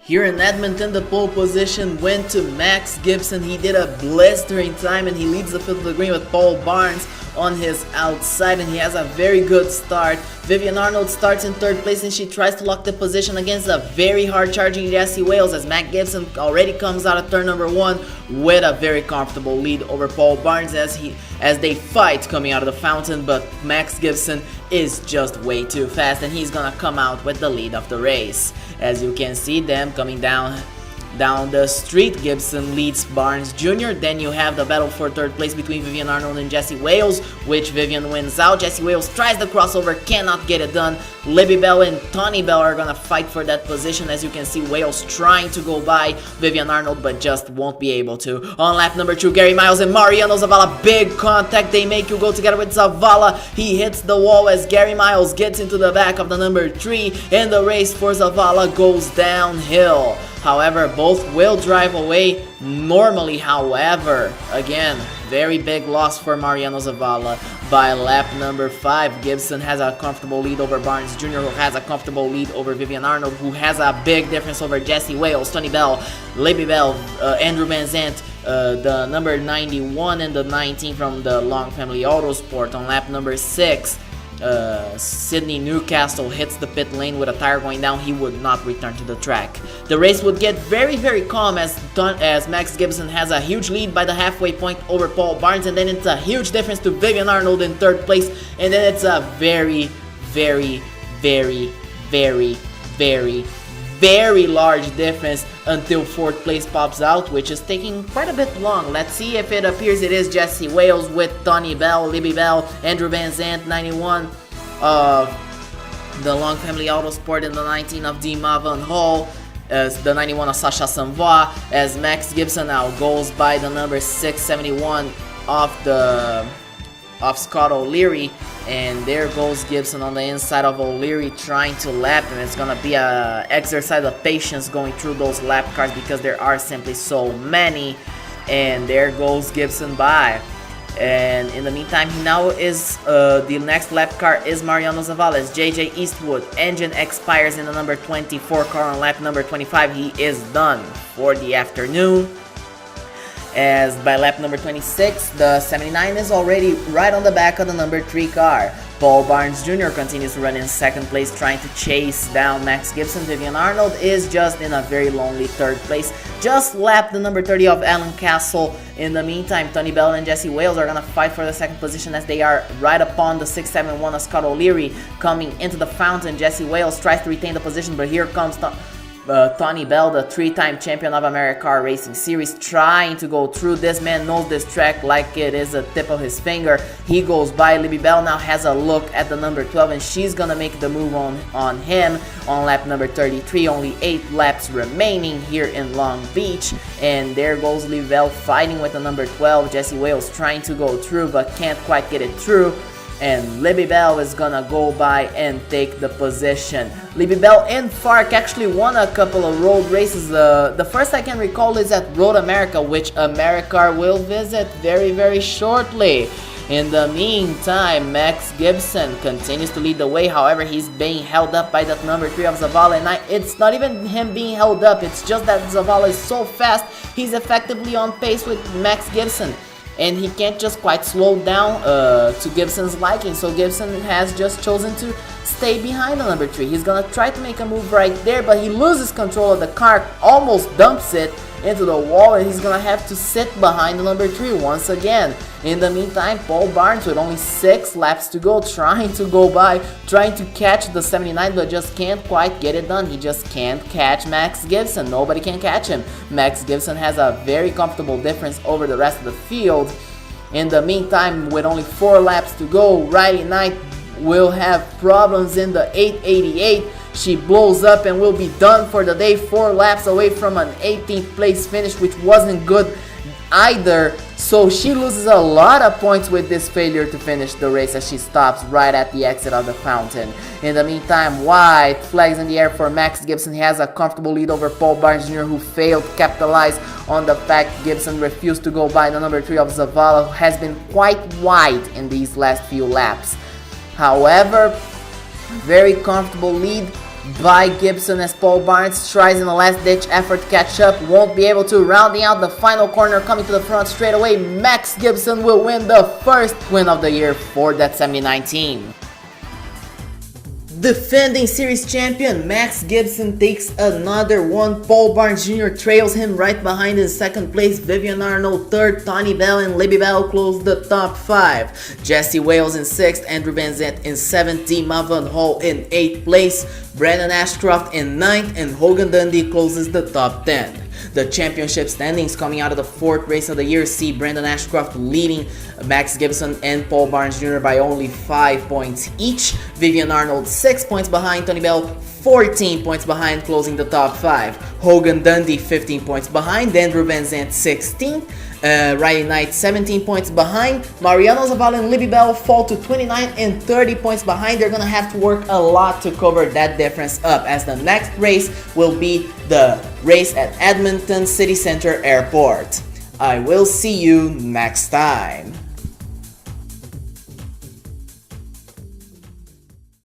Here in Edmonton, the pole position went to Max Gibson. He did a blistering time and he leads the field to the green with Paul Barnes on his outside, and he has a very good start. Vivian Arnold starts in third place and she tries to lock the position against a very hard charging Jesse Wales, as Max Gibson already comes out of turn number 1 with a very comfortable lead over Paul Barnes as they fight coming out of the fountain, but Max Gibson is just way too fast and he's gonna come out with the lead of the race. As you can see them coming down the street, Gibson leads Barnes Jr. Then you have the battle for third place between Vivian Arnold and Jesse Wales, which Vivian wins out. Jesse Wales tries the crossover, cannot get it done. Libby Bell and Tony Bell are gonna fight for that position. As you can see, Wales trying to go by Vivian Arnold but just won't be able to. On lap number 2, Gary Miles and Mariano Zavala, big contact. They make you go together with Zavala. He hits the wall as Gary Miles gets into the back of the number 3, and the race for Zavala goes downhill. However, both will drive away normally. However, again, very big loss for Mariano Zavala. By lap number 5, Gibson has a comfortable lead over Barnes Jr., who has a comfortable lead over Vivian Arnold, who has a big difference over Jesse Wales, Tony Bell, Libby Bell, Andrew Van Zandt, the number 91 and the 19 from the Long Family Autosport. On lap number 6, Sydney Newcastle hits the pit lane with a tire going down. He would not return to the track. The race would get very calm as Max Gibson has a huge lead by the halfway point over Paul Barnes, and then it's a huge difference to Vivian Arnold in third place, and then it's a very large difference until fourth place pops out, which is taking quite a bit long. Let's see if it appears it is Jesse Wales with Tony Bell, Libby Bell, Andrew Van Zandt, 91 of the Long Family Autosport, and the 19 of Dima Van Hall, as the 91 of Sasha Sanvois, as Max Gibson now goes by the number 671 of Scott O'Leary, and there goes Gibson on the inside of O'Leary trying to lap, and it's gonna be a exercise of patience going through those lap cars because there are simply so many. And there goes Gibson by, and in the meantime he now is the next lap car is Mariano Zavala. JJ Eastwood engine expires in the number 24 car on lap number 25. He is done for the afternoon, as by lap number 26, the 79 is already right on the back of the number 3 car. Paul Barnes Jr. continues to run in second place, trying to chase down Max Gibson. Vivian Arnold is just in a very lonely third place, just lapped the number 30 of Alan Castle. In the meantime, Tony Bell and Jesse Wales are gonna fight for the second position as they are right upon the 671 of Scott O'Leary coming into the fountain. Jesse Wales tries to retain the position, but here comes Tony Bell, the 3-time champion of AmeriCar Racing Series, trying to go through. This man knows this track like it is a tip of his finger. He goes by. Libby Bell now has a look at the number 12, and she's gonna make the move on him on lap number 33. Only 8 laps remaining here in Long Beach, and there goes Libby Bell fighting with the number 12. Jesse Wales trying to go through but can't quite get it through, and Libby Bell is gonna go by and take the position. Libby Bell and Fark actually won a couple of road races. The first I can recall is at Road America, which AmeriCar will visit very shortly. In the meantime, Max Gibson continues to lead the way. However, he's being held up by that number 3 of Zavala, and it's not even him being held up, it's just that Zavala is so fast, he's effectively on pace with Max Gibson, and he can't just quite slow down to Gibson's liking, so Gibson has just chosen to stay behind the number 3. He's gonna try to make a move right there, but he loses control of the car, almost dumps it into the wall, and he's gonna have to sit behind the number 3 once again. In the meantime, Paul Barnes with only 6 laps to go, trying to go by, trying to catch the 79, but just can't quite get it done. He just can't catch Max Gibson. Nobody can catch him. Max Gibson has a very comfortable difference over the rest of the field. In the meantime, with only 4 laps to go, Riley Knight will have problems in the 888. She blows up and will be done for the day, 4 laps away from an 18th place finish, which wasn't good either. So she loses a lot of points with this failure to finish the race as she stops right at the exit of the fountain. In the meantime, white flags in the air for Max Gibson. He has a comfortable lead over Paul Barnes Jr., who failed to capitalize on the fact Gibson refused to go by the number 3 of Zavala, who has been quite wide in these last few laps. However, very comfortable lead by Gibson as Paul Barnes tries in a last-ditch effort to catch up, won't be able to. Rounding out the final corner, coming to the front straight away, Max Gibson will win the first win of the year for that 2019. Defending series champion Max Gibson takes another one. Paul Barnes Jr. trails him right behind in second place. Vivian Arnold third. Tony Bell and Libby Bell close the top 5. Jesse Wales in 6th. Andrew Benzet in 7th. Dima Van Hall in 8th place. Brandon Ashcroft in 9th. And Hogan Dundee closes the top 10. The championship standings coming out of the 4th race of the year see Brandon Ashcroft leading Max Gibson and Paul Barnes Jr. by only 5 points each. Vivian Arnold 6 points behind. Tony Bell 14 points behind, closing the top 5. Hogan Dundee 15 points behind. Andrew Benzant 16. Riley Knight 17 points behind. Mariano Zavala and Libby Bell fall to 29 and 30 points behind. They're gonna have to work a lot to cover that difference up, as the next race will be the race at Edmonton City Center Airport. I will see you next time.